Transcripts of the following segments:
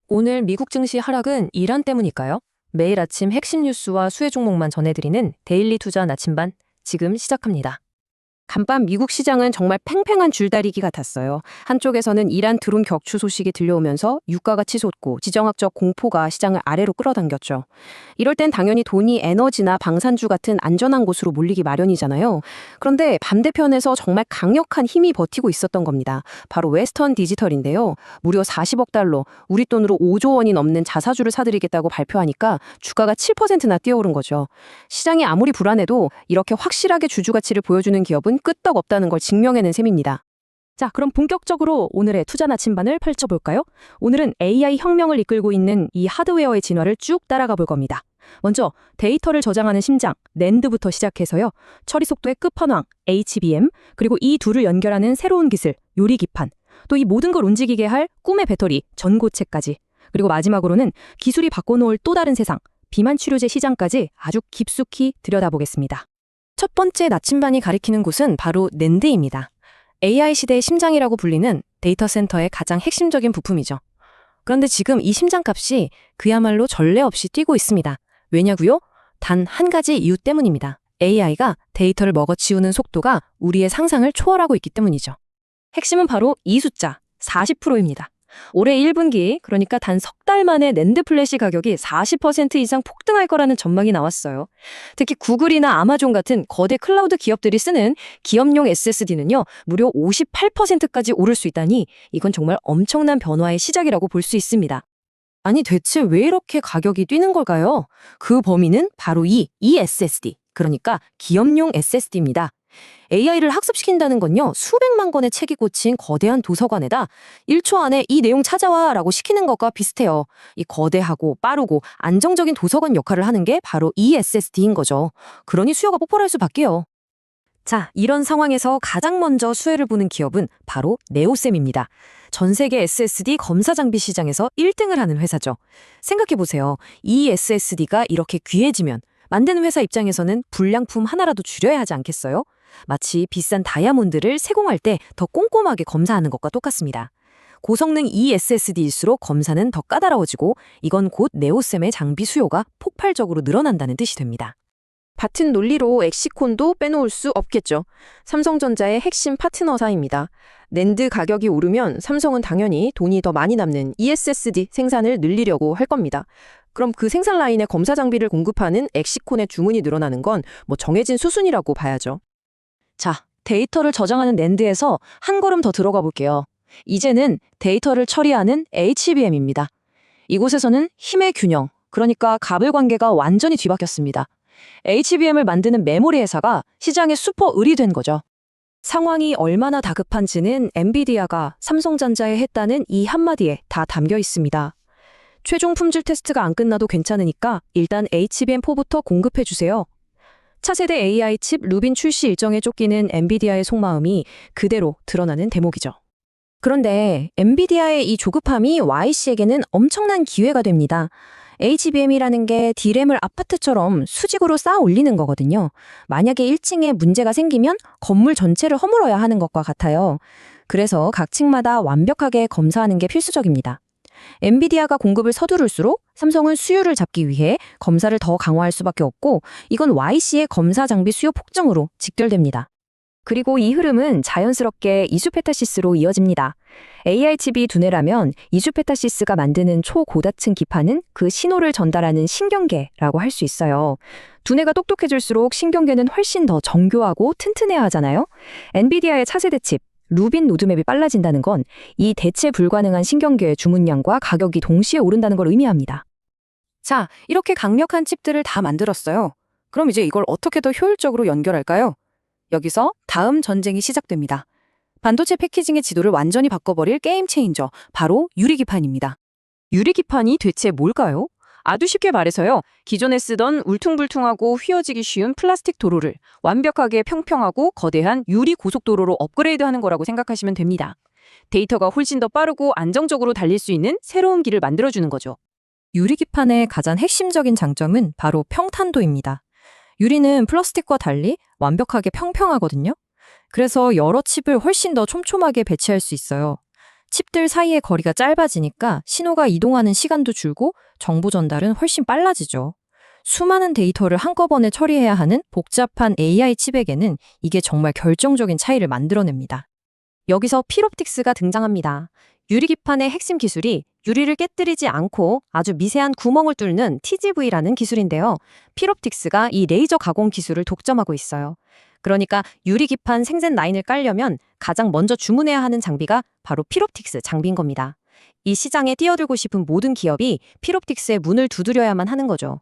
오늘 미국 증시 하락은 이란 때문일까요? 매일 아침 핵심 뉴스와 수혜 종목만 전해드리는 데일리 투자 나침반 지금 시작합니다. 간밤 미국 시장은 정말 팽팽한 줄다리기 같았어요. 한쪽에서는 이란 드론 격추 소식이 들려오면서 유가가 치솟고 지정학적 공포가 시장을 아래로 끌어당겼죠. 이럴 땐 당연히 돈이 에너지나 방산주 같은 안전한 곳으로 몰리기 마련이잖아요. 그런데 반대편에서 정말 강력한 힘이 버티고 있었던 겁니다. 바로 웨스턴 디지털인데요. 무려 40억 달러, 우리 돈으로 5조 원이 넘는 자사주를 사들이겠다고 발표하니까 주가가 7%나 뛰어오른 거죠. 시장이 아무리 불안해도 이렇게 확실하게 주주 가치를 보여주는 기업은 끄떡없다는 걸 증명해낸 셈입니다. 자, 그럼 본격적으로 오늘의 투자 나침반을 펼쳐볼까요? 오늘은 AI 혁명을 이끌고 있는 이 하드웨어의 진화를 쭉 따라가 볼 겁니다. 먼저 데이터를 저장하는 심장, 낸드부터 시작해서요. 처리 속도의 끝판왕, HBM, 그리고 이 둘을 연결하는 새로운 기술, 요리기판, 또 이 모든 걸 움직이게 할 꿈의 배터리, 전고체까지, 그리고 마지막으로는 기술이 바꿔놓을 또 다른 세상, 비만 치료제 시장까지 아주 깊숙이 들여다보겠습니다. 첫 번째 나침반이 가리키는 곳은 바로 낸드입니다. AI 시대의 심장이라고 불리는 데이터 센터의 가장 핵심적인 부품이죠. 그런데 지금 이 심장값이 그야말로 전례 없이 뛰고 있습니다. 왜냐고요? 단 한 가지 이유 때문입니다. AI가 데이터를 먹어치우는 속도가 우리의 상상을 초월하고 있기 때문이죠. 핵심은 바로 이 숫자, 40%입니다. 올해 1분기, 그러니까 단 석 달 만에 낸드 플래시 가격이 40% 이상 폭등할 거라는 전망이 나왔어요. 특히 구글이나 아마존 같은 거대 클라우드 기업들이 쓰는 기업용 SSD는요, 무려 58%까지 오를 수 있다니 이건 정말 엄청난 변화의 시작이라고 볼 수 있습니다. 아니 대체 왜 이렇게 가격이 뛰는 걸까요? 그 범위는 바로 이 SSD, 그러니까 기업용 SSD입니다. AI를 학습시킨다는 건요, 수백만 권의 책이 꽂힌 거대한 도서관에다 1초 안에 이 내용 찾아와 라고 시키는 것과 비슷해요. 이 거대하고 빠르고 안정적인 도서관 역할을 하는 게 바로 이 SSD인 거죠. 그러니 수요가 폭발할 수밖에요. 자, 이런 상황에서 가장 먼저 수혜를 보는 기업은 바로 네오셈입니다. 전 세계 SSD 검사 장비 시장에서 1등을 하는 회사죠. 생각해보세요. 이 SSD가 이렇게 귀해지면 만드는 회사 입장에서는 불량품 하나라도 줄여야 하지 않겠어요? 마치 비싼 다이아몬드를 세공할 때 더 꼼꼼하게 검사하는 것과 똑같습니다. 고성능 ESSD일수록 검사는 더 까다로워지고 이건 곧 네오셈의 장비 수요가 폭발적으로 늘어난다는 뜻이 됩니다. 같은 논리로 엑시콘도 빼놓을 수 없겠죠. 삼성전자의 핵심 파트너사입니다. 낸드 가격이 오르면 삼성은 당연히 돈이 더 많이 남는 ESSD 생산을 늘리려고 할 겁니다. 그럼 그 생산 라인에 검사 장비를 공급하는 엑시콘의 주문이 늘어나는 건 뭐 정해진 수순이라고 봐야죠. 자, 데이터를 저장하는 낸드에서 한 걸음 더 들어가 볼게요. 이제는 데이터를 처리하는 HBM입니다. 이곳에서는 힘의 균형, 그러니까 갑을 관계가 완전히 뒤바뀌었습니다. HBM을 만드는 메모리 회사가 시장의 슈퍼 을이 된 거죠. 상황이 얼마나 다급한지는 엔비디아가 삼성전자에 했다는 이 한마디에 다 담겨 있습니다. 최종 품질 테스트가 안 끝나도 괜찮으니까 일단 HBM4부터 공급해주세요. 차세대 AI 칩 루빈 출시 일정에 쫓기는 엔비디아의 속마음이 그대로 드러나는 대목이죠. 그런데 엔비디아의 이 조급함이 YC에게는 엄청난 기회가 됩니다. HBM이라는 게 D램을 아파트처럼 수직으로 쌓아 올리는 거거든요. 만약에 1층에 문제가 생기면 건물 전체를 허물어야 하는 것과 같아요. 그래서 각 층마다 완벽하게 검사하는 게 필수적입니다. 엔비디아가 공급을 서두를수록 삼성은 수요를 잡기 위해 검사를 더 강화할 수밖에 없고 이건 YC의 검사 장비 수요 폭증으로 직결됩니다. 그리고 이 흐름은 자연스럽게 이수페타시스로 이어집니다. AI 칩이 두뇌라면 이수페타시스가 만드는 초고다층 기판은 그 신호를 전달하는 신경계라고 할 수 있어요. 두뇌가 똑똑해질수록 신경계는 훨씬 더 정교하고 튼튼해야 하잖아요. 엔비디아의 차세대 칩 루빈 로드맵이 빨라진다는 건 이 대체 불가능한 신경계의 주문량과 가격이 동시에 오른다는 걸 의미합니다. 자, 이렇게 강력한 칩들을 다 만들었어요. 그럼 이제 이걸 어떻게 더 효율적으로 연결할까요? 여기서 다음 전쟁이 시작됩니다. 반도체 패키징의 지도를 완전히 바꿔버릴 게임 체인저, 바로 유리기판입니다. 유리기판이 대체 뭘까요? 아주 쉽게 말해서요. 기존에 쓰던 울퉁불퉁하고 휘어지기 쉬운 플라스틱 도로를 완벽하게 평평하고 거대한 유리 고속도로로 업그레이드하는 거라고 생각하시면 됩니다. 데이터가 훨씬 더 빠르고 안정적으로 달릴 수 있는 새로운 길을 만들어주는 거죠. 유리기판의 가장 핵심적인 장점은 바로 평탄도입니다. 유리는 플라스틱과 달리 완벽하게 평평하거든요. 그래서 여러 칩을 훨씬 더 촘촘하게 배치할 수 있어요. 칩들 사이의 거리가 짧아지니까 신호가 이동하는 시간도 줄고 정보 전달은 훨씬 빨라지죠. 수많은 데이터를 한꺼번에 처리해야 하는 복잡한 AI 칩에게는 이게 정말 결정적인 차이를 만들어냅니다. 여기서 필옵틱스가 등장합니다. 유리기판의 핵심 기술이 유리를 깨뜨리지 않고 아주 미세한 구멍을 뚫는 TGV라는 기술인데요. 필옵틱스가 이 레이저 가공 기술을 독점하고 있어요. 그러니까 유리기판 생산 라인을 깔려면 가장 먼저 주문해야 하는 장비가 바로 필옵틱스 장비인 겁니다. 이 시장에 뛰어들고 싶은 모든 기업이 필옵틱스의 문을 두드려야만 하는 거죠.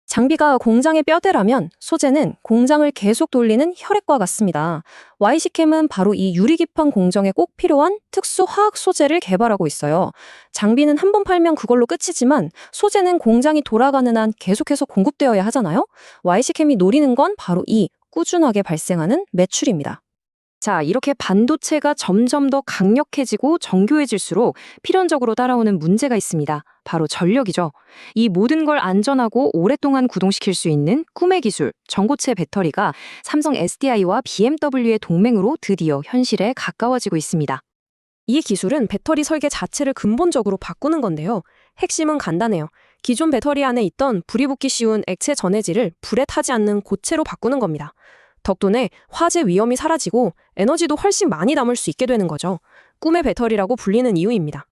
장비가 공장의 뼈대라면 소재는 공장을 계속 돌리는 혈액과 같습니다. YC캠은 바로 이 유리기판 공정에 꼭 필요한 특수 화학 소재를 개발하고 있어요. 장비는 한 번 팔면 그걸로 끝이지만 소재는 공장이 돌아가는 한 계속해서 공급되어야 하잖아요. YC캠이 노리는 건 바로 이 꾸준하게 발생하는 매출입니다. 자, 이렇게 반도체가 점점 더 강력해지고 정교해질수록 필연적으로 따라오는 문제가 있습니다. 바로 전력이죠. 이 모든 걸 안전하고 오랫동안 구동시킬 수 있는 꿈의 기술, 전고체 배터리가 삼성 SDI와 BMW의 동맹으로 드디어 현실에 가까워지고 있습니다. 이 기술은 배터리 설계 자체를 근본적으로 바꾸는 건데요. 핵심은 간단해요. 기존 배터리 안에 있던 불이 붙기 쉬운 액체 전해질을 불에 타지 않는 고체로 바꾸는 겁니다. 덕분에 화재 위험이 사라지고 에너지도 훨씬 많이 남을 수 있게 되는 거죠. 꿈의 배터리라고 불리는 이유입니다.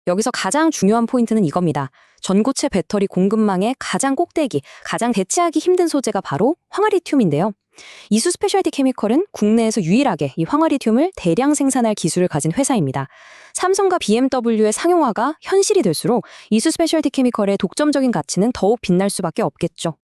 여기서 가장 중요한 포인트는 이겁니다. 전고체 배터리 공급망의 가장 꼭대기, 가장 대체하기 힘든 소재가 바로 황화리튬인데요. 이수 스페셜티 케미컬은 국내에서 유일하게 이 황화리튬을 대량 생산할 기술을 가진 회사입니다. 삼성과 BMW의 상용화가 현실이 될수록 이수 스페셜티 케미컬의 독점적인 가치는 더욱 빛날 수밖에 없겠죠.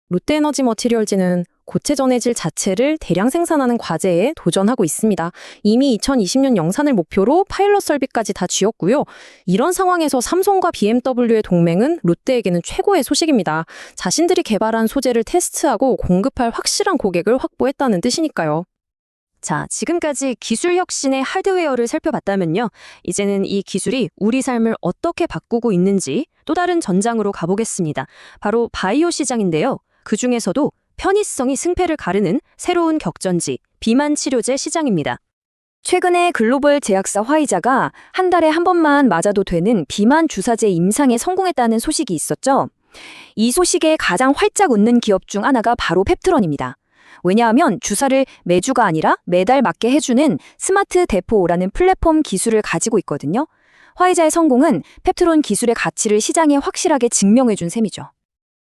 롯데에너지 머티리얼즈는 고체 전해질 자체를 대량 생산하는 과제에 도전하고 있습니다. 이미 2020년 영산을 목표로 파일럿 설비까지 다 쥐었고요. 이런 상황에서 삼성과 BMW의 동맹은 롯데에게는 최고의 소식입니다. 자신들이 개발한 소재를 테스트하고 공급할 확실한 고객을 확보했다는 뜻이니까요. 자, 지금까지 기술 혁신의 하드웨어를 살펴봤다면요. 이제는 이 기술이 우리 삶을 어떻게 바꾸고 있는지 또 다른 전장으로 가보겠습니다. 바로 바이오 시장인데요. 그중에서도 편의성이 승패를 가르는 새로운 격전지, 비만 치료제 시장입니다. 최근에 글로벌 제약사 화이자가 한 달에 한 번만 맞아도 되는 비만 주사제 임상에 성공했다는 소식이 있었죠. 이 소식에 가장 활짝 웃는 기업 중 하나가 바로 펩트론입니다. 왜냐하면 주사를 매주가 아니라 매달 맞게 해주는 스마트 데포라는 플랫폼 기술을 가지고 있거든요. 화이자의 성공은 펩트론 기술의 가치를 시장에 확실하게 증명해준 셈이죠.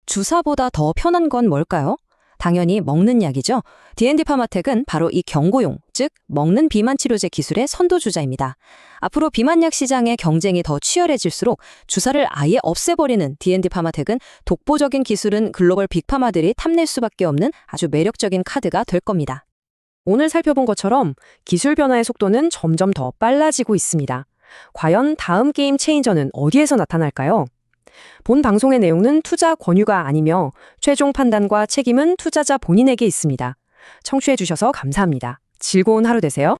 주사보다 더 편한 건 뭘까요? 당연히 먹는 약이죠. D&D 파마텍은 바로 이 경고용, 즉 먹는 비만 치료제 기술의 선도주자입니다. 앞으로 비만약 시장의 경쟁이 더 치열해질수록 주사를 아예 없애버리는 D&D 파마텍은 독보적인 기술은 글로벌 빅파마들이 탐낼 수밖에 없는 아주 매력적인 카드가 될 겁니다. 오늘 살펴본 것처럼 기술 변화의 속도는 점점 더 빨라지고 있습니다. 과연 다음 게임 체인저는 어디에서 나타날까요? 본 방송의 내용은 투자 권유가 아니며 최종 판단과 책임은 투자자 본인에게 있습니다. 청취해주셔서 감사합니다. 즐거운 하루 되세요.